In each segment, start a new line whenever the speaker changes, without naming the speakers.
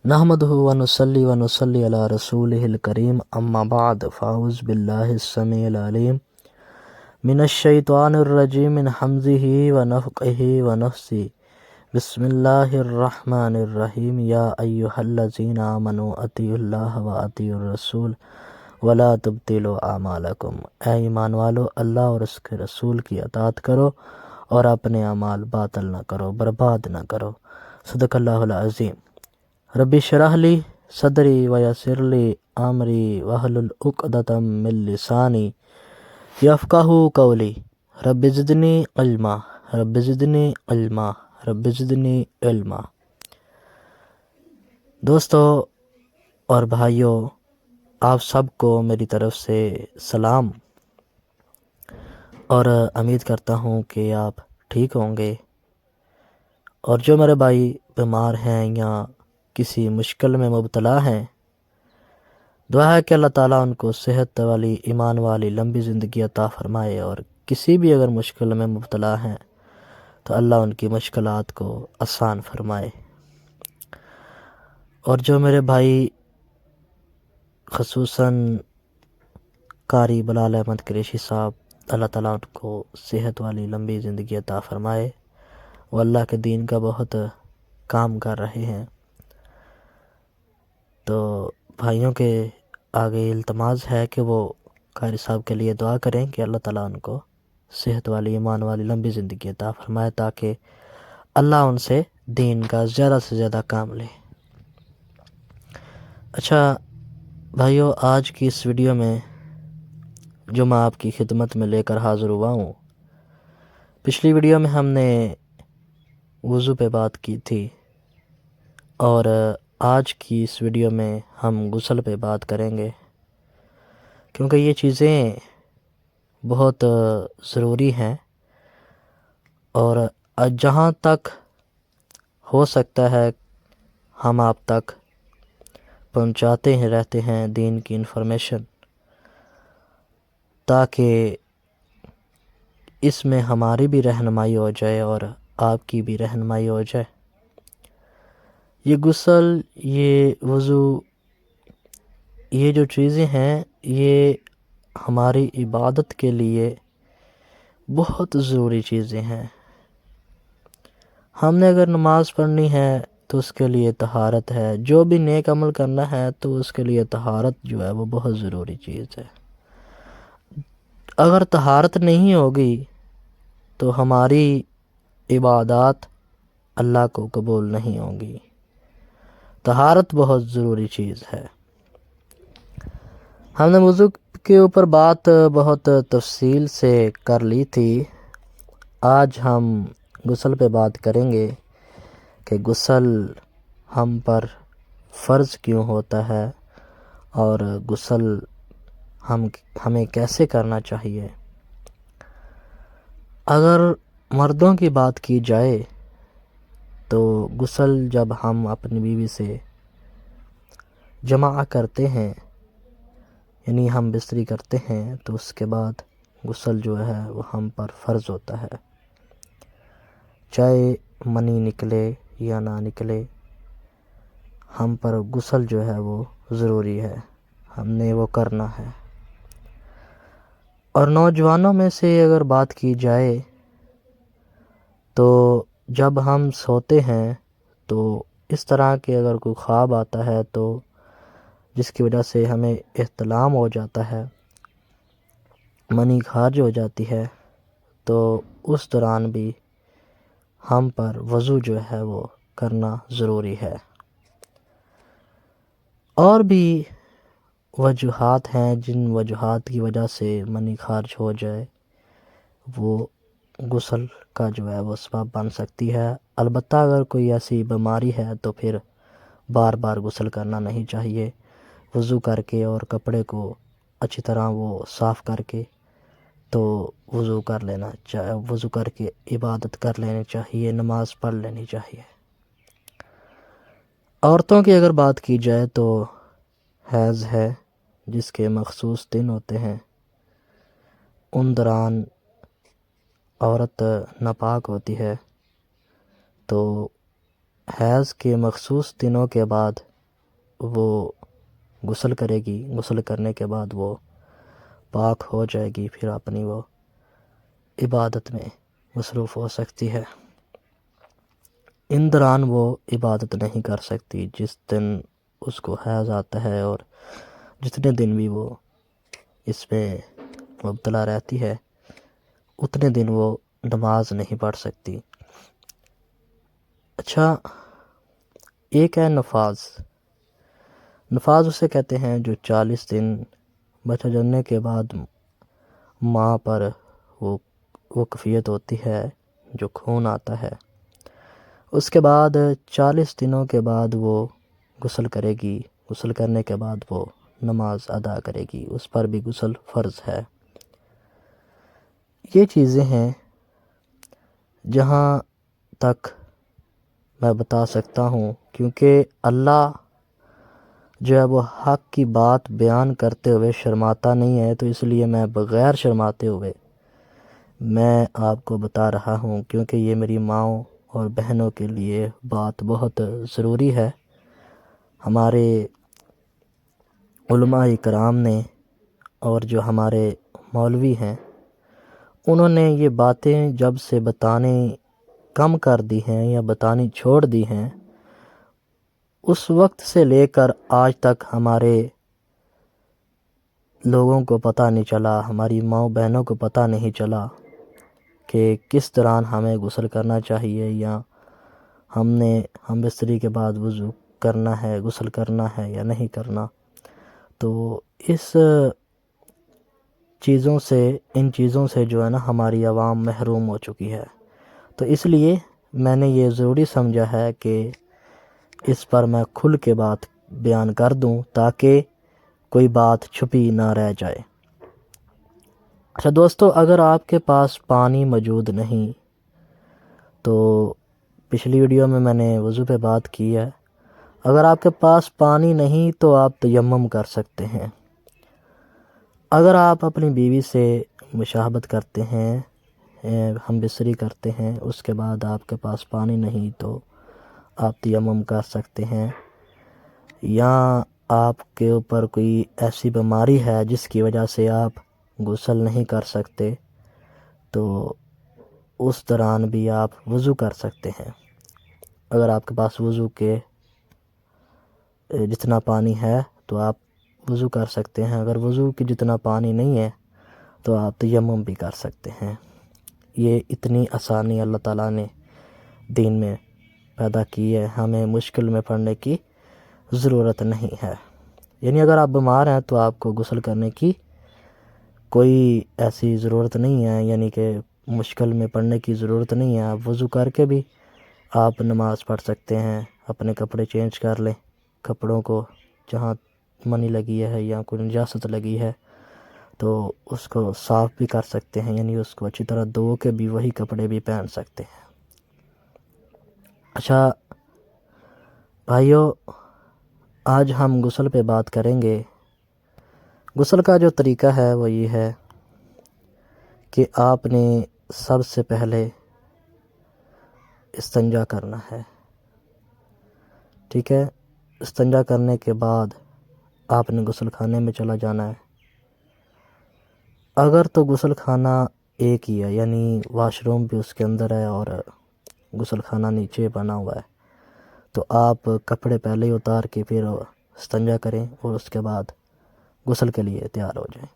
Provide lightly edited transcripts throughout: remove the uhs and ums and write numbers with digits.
نحمدہ ونصلی علی رسولہ الکریم اما بعد فاعوذ باللہ السمیع العلیم من الشیطان الرجیم من حمزہ ونفخہ ونفثہ بسم اللہ الرحمن الرحیم یا ایہا الذین آمنوا اطیعوا اللہ واطیعوا الرسول ولا تبطلوا اعمالکم، اے ایمان والو اللہ اور اس کے رسول کی اطاعت کرو اور اپنے اعمال باطل نہ کرو، برباد نہ کرو۔ صدق اللہ العظیم۔ رب اشرح لی صدری ویسر لی امری واحلل عقدۃ من لسانی یفقہوا قولی، رب زدنی علما، رب زدنی علما، رب زدنی علما۔ دوستو اور بھائیوں، آپ سب کو میری طرف سے سلام، اور امید کرتا ہوں کہ آپ ٹھیک ہوں گے، اور جو میرے بھائی بیمار ہیں یا کسی مشکل میں مبتلا ہیں، دعا ہے کہ اللہ تعالیٰ ان کو صحت والی، ایمان والی، لمبی زندگی عطا فرمائے، اور کسی بھی اگر مشکل میں مبتلا ہیں تو اللہ ان کی مشکلات کو آسان فرمائے۔ اور جو میرے بھائی خصوصاً قاری بلال احمد قریشی صاحب، اللہ تعالیٰ ان کو صحت والی لمبی زندگی عطا فرمائے، وہ اللہ کے دین کا بہت کام کر رہے ہیں۔ تو بھائیوں کے آگے التماس ہے کہ وہ قاری صاحب کے لیے دعا کریں کہ اللہ تعالیٰ ان کو صحت والی، ایمان والی لمبی زندگی عطا فرمائے، تاکہ اللہ ان سے دین کا زیادہ سے زیادہ کام لے۔ اچھا بھائیوں، آج کی اس ویڈیو میں جو میں آپ کی خدمت میں لے کر حاضر ہوا ہوں، پچھلی ویڈیو میں ہم نے وضو پہ بات کی تھی، اور آج کی اس ویڈیو میں ہم غسل پہ بات کریں گے، کیونکہ یہ چیزیں بہت ضروری ہیں، اور جہاں تک ہو سکتا ہے ہم آپ تک پہنچاتے ہیں رہتے ہیں دین کی انفارمیشن، تاکہ اس میں ہماری بھی رہنمائی ہو جائے اور آپ کی بھی رہنمائی ہو جائے۔ یہ غسل، یہ وضو، یہ جو چیزیں ہیں، یہ ہماری عبادت کے لیے بہت ضروری چیزیں ہیں۔ ہم نے اگر نماز پڑھنی ہے تو اس کے لیے طہارت ہے، جو بھی نیک عمل کرنا ہے تو اس کے لیے طہارت جو ہے وہ بہت ضروری چیز ہے۔ اگر طہارت نہیں ہوگی تو ہماری عبادات اللہ کو قبول نہیں ہوں گی۔ طہارت بہت ضروری چیز ہے۔ ہم نے وضو کے اوپر بات بہت تفصیل سے کر لی تھی۔ آج ہم غسل پہ بات کریں گے کہ غسل ہم پر فرض کیوں ہوتا ہے، اور غسل ہمیں کیسے کرنا چاہیے۔ اگر مردوں کی بات کی جائے تو غسل جب ہم اپنی بیوی سے جماع کرتے ہیں، یعنی ہم بستری کرتے ہیں، تو اس کے بعد غسل جو ہے وہ ہم پر فرض ہوتا ہے، چاہے منی نکلے یا نہ نکلے، ہم پر غسل جو ہے وہ ضروری ہے، ہم نے وہ کرنا ہے۔ اور نوجوانوں میں سے اگر بات کی جائے تو جب ہم سوتے ہیں تو اس طرح کے اگر کوئی خواب آتا ہے تو جس کی وجہ سے ہمیں احتلام ہو جاتا ہے، منی خارج ہو جاتی ہے، تو اس دوران بھی ہم پر وضو جو ہے وہ کرنا ضروری ہے۔ اور بھی وجوہات ہیں جن وجوہات کی وجہ سے منی خارج ہو جائے، وہ غسل کا جو ہے وہ سبب بن سکتی ہے۔ البتہ اگر کوئی ایسی بیماری ہے تو پھر بار بار غسل کرنا نہیں چاہیے، وضو کر کے اور کپڑے کو اچھی طرح وہ صاف کر کے تو وضو کر لینا چاہیے، وضو کر کے عبادت کر لینی چاہیے، نماز پڑھ لینی چاہیے۔ عورتوں کی اگر بات کی جائے تو حیض ہے، جس کے مخصوص دن ہوتے ہیں، ان دوران عورت ناپاک ہوتی ہے، تو حیض کے مخصوص دنوں کے بعد وہ غسل کرے گی، غسل کرنے کے بعد وہ پاک ہو جائے گی، پھر اپنی وہ عبادت میں مصروف ہو سکتی ہے۔ ان دوران وہ عبادت نہیں کر سکتی۔ جس دن اس کو حیض آتا ہے اور جتنے دن بھی وہ اس میں مبتلا رہتی ہے، اتنے دن وہ نماز نہیں پڑھ سکتی۔ اچھا، ایک ہے نفاذ۔ نفاذ اسے کہتے ہیں جو 40 دن بچہ جننے کے بعد ماں پر وہ کفیت ہوتی ہے، جو خون آتا ہے، اس کے بعد 40 دنوں کے بعد وہ غسل کرے گی۔ غسل کرنے کے بعد وہ نماز ادا کرے گی، اس پر بھی غسل فرض ہے۔ یہ چیزیں ہیں جہاں تک میں بتا سکتا ہوں، کیونکہ اللہ جو ہے وہ حق کی بات بیان کرتے ہوئے شرماتا نہیں ہے، تو اس لیے میں بغیر شرماتے ہوئے میں آپ کو بتا رہا ہوں، کیونکہ یہ میری ماؤں اور بہنوں کے لیے بات بہت ضروری ہے۔ ہمارے علماء کرام نے اور جو ہمارے مولوی ہیں، انہوں نے یہ باتیں جب سے بتانے کم کر دی ہیں یا بتانی چھوڑ دی ہیں، اس وقت سے لے کر آج تک ہمارے لوگوں کو پتہ نہیں چلا، ہماری ماؤں بہنوں کو پتہ نہیں چلا کہ کس طرح ہمیں غسل کرنا چاہیے، یا ہم بستری کے بعد وضو کرنا ہے، غسل کرنا ہے یا نہیں کرنا۔ تو ان چیزوں سے جو ہے نا ہماری عوام محروم ہو چکی ہے۔ تو اس لیے میں نے یہ ضروری سمجھا ہے کہ اس پر میں کھل کے بات بیان کر دوں، تاکہ کوئی بات چھپی نہ رہ جائے۔ اچھا دوستو، اگر آپ کے پاس پانی موجود نہیں، تو پچھلی ویڈیو میں نے وضو پہ بات کی ہے، اگر آپ کے پاس پانی نہیں تو آپ تیمم کر سکتے ہیں۔ اگر آپ اپنی بیوی سے مشاہبت کرتے ہیں، ہم بستری کرتے ہیں، اس کے بعد آپ کے پاس پانی نہیں تو آپ تیمم کر سکتے ہیں، یا آپ کے اوپر کوئی ایسی بیماری ہے جس کی وجہ سے آپ غسل نہیں کر سکتے، تو اس دوران بھی آپ وضو کر سکتے ہیں۔ اگر آپ کے پاس وضو کے جتنا پانی ہے تو آپ وضو کر سکتے ہیں، اگر وضو کی جتنا پانی نہیں ہے تو آپ تیمم بھی کر سکتے ہیں۔ یہ اتنی آسانی اللہ تعالیٰ نے دین میں پیدا کی ہے، ہمیں مشکل میں پڑنے کی ضرورت نہیں ہے۔ یعنی اگر آپ بیمار ہیں تو آپ کو غسل کرنے کی کوئی ایسی ضرورت نہیں ہے، یعنی کہ مشکل میں پڑنے کی ضرورت نہیں ہے، آپ وضو کر کے بھی آپ نماز پڑھ سکتے ہیں۔ اپنے کپڑے چینج کر لیں، کپڑوں کو جہاں منی لگی ہے یا کوئی نجاست لگی ہے تو اس کو صاف بھی کر سکتے ہیں، یعنی اس کو اچھی طرح دھو کے بھی وہی کپڑے بھی پہن سکتے ہیں۔ اچھا بھائیو، آج ہم غسل پہ بات کریں گے۔ غسل کا جو طریقہ ہے وہ یہ ہے کہ آپ نے سب سے پہلے استنجا کرنا ہے، ٹھیک ہے؟ استنجا کرنے کے بعد آپ نے غسل خانے میں چلا جانا ہے۔ اگر تو غسل خانہ ایک ہی ہے، یعنی واش روم بھی اس کے اندر ہے اور غسل خانہ نیچے بنا ہوا ہے، تو آپ کپڑے پہلے ہی اتار کے پھر استنجا کریں اور اس کے بعد غسل کے لیے تیار ہو جائیں۔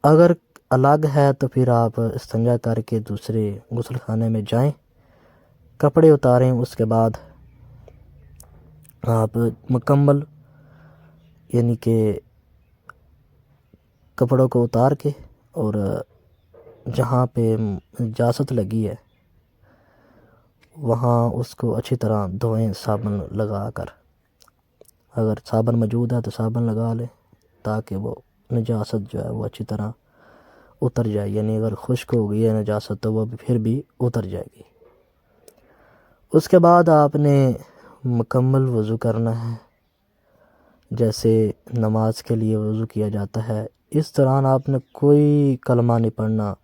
اگر الگ ہے تو پھر آپ استنجا کر کے دوسرے غسل خانے میں جائیں، کپڑے اتاریں، اس کے بعد آپ مکمل یعنی کہ کپڑوں کو اتار کے اور جہاں پہ نجاست لگی ہے وہاں اس کو اچھی طرح دھوئیں صابن لگا کر۔ اگر صابن موجود ہے تو صابن لگا لیں تاکہ وہ نجاست جو ہے وہ اچھی طرح اتر جائے، یعنی اگر خشک ہو گئی ہے نجاست تو وہ پھر بھی اتر جائے گی۔ اس کے بعد آپ نے مکمل وضو کرنا ہے، جیسے نماز کے لیے وضو کیا جاتا ہے۔ اس دوران آپ نے کوئی کلمہ نہیں پڑھنا۔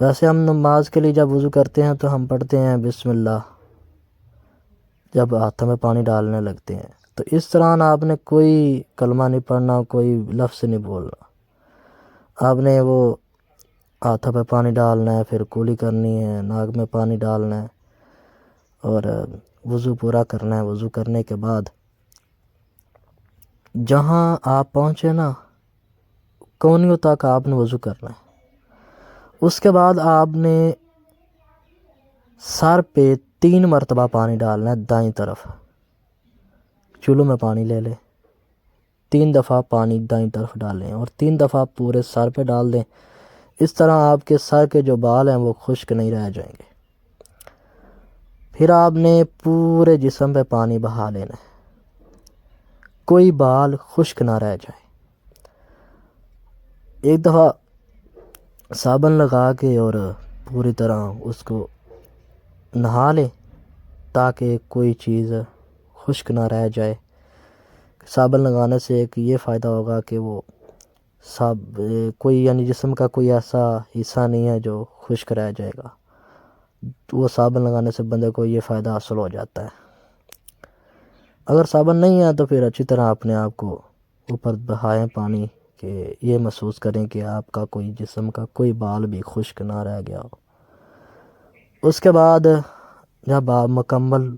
ویسے ہم نماز کے لیے جب وضو کرتے ہیں تو ہم پڑھتے ہیں بسم اللہ جب ہاتھوں میں پانی ڈالنے لگتے ہیں، تو اس طرح آپ نے کوئی کلمہ نہیں پڑھنا، کوئی لفظ نہیں بولنا. آپ نے وہ ہاتھوں پہ پانی ڈالنا ہے، پھر کولی کرنی ہے، ناک میں پانی ڈالنا ہے اور وضو پورا کرنا ہے. وضو کرنے کے بعد جہاں آپ پہنچے نا کونیوں تک آپ نے وضو کرنا ہے. اس کے بعد آپ نے سر پہ 3 مرتبہ پانی ڈالنا ہے. دائیں طرف چولہوں میں پانی لے لیں، 3 دفعہ پانی دائیں طرف ڈالیں اور 3 دفعہ پورے سر پہ ڈال دیں. اس طرح آپ کے سر کے جو بال ہیں وہ خشک نہیں رہ جائیں گے. پھر آپ نے پورے جسم پہ پانی بہا لینا ہے، کوئی بال خشک نہ رہ جائے. ایک دفعہ صابن لگا کے اور پوری طرح اس کو نہا لیں تاکہ کوئی چیز خشک نہ رہ جائے. صابن لگانے سے ایک یہ فائدہ ہوگا کہ وہ کوئی یعنی جسم کا کوئی ایسا حصہ نہیں ہے جو خشک رہ جائے گا. وہ صابن لگانے سے بندے کو یہ فائدہ حاصل ہو جاتا ہے. اگر صابن نہیں ہے تو پھر اچھی طرح اپنے آپ کو اوپر بہائیں پانی کہ یہ محسوس کریں کہ آپ کا کوئی جسم کا کوئی بال بھی خشک نہ رہ گیا ہو. اس کے بعد جب آپ مکمل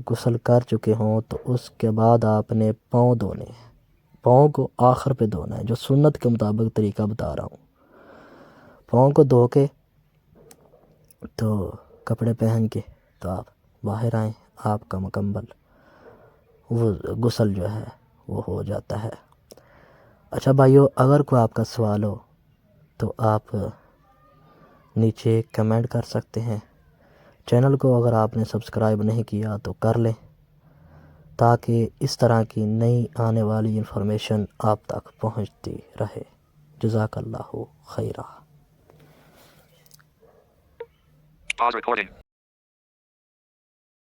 غسل کر چکے ہوں تو اس کے بعد آپ نے پاؤں دھونے ہیں. پاؤں کو آخر پہ دھونا ہے، جو سنت کے مطابق طریقہ بتا رہا ہوں. پاؤں کو دھو کے تو کپڑے پہن کے تو آپ باہر آئیں، آپ کا مکمل وہ غسل جو ہے وہ ہو جاتا ہے. اچھا بھائیو، اگر کوئی آپ کا سوال ہو تو آپ نیچے کمنٹ کر سکتے ہیں. چینل کو اگر آپ نے سبسکرائب نہیں کیا تو کر لیں تاکہ اس طرح کی نئی آنے والی انفارمیشن آپ تک پہنچتی رہے. جزاک اللہ خیرہ.
Pause recording.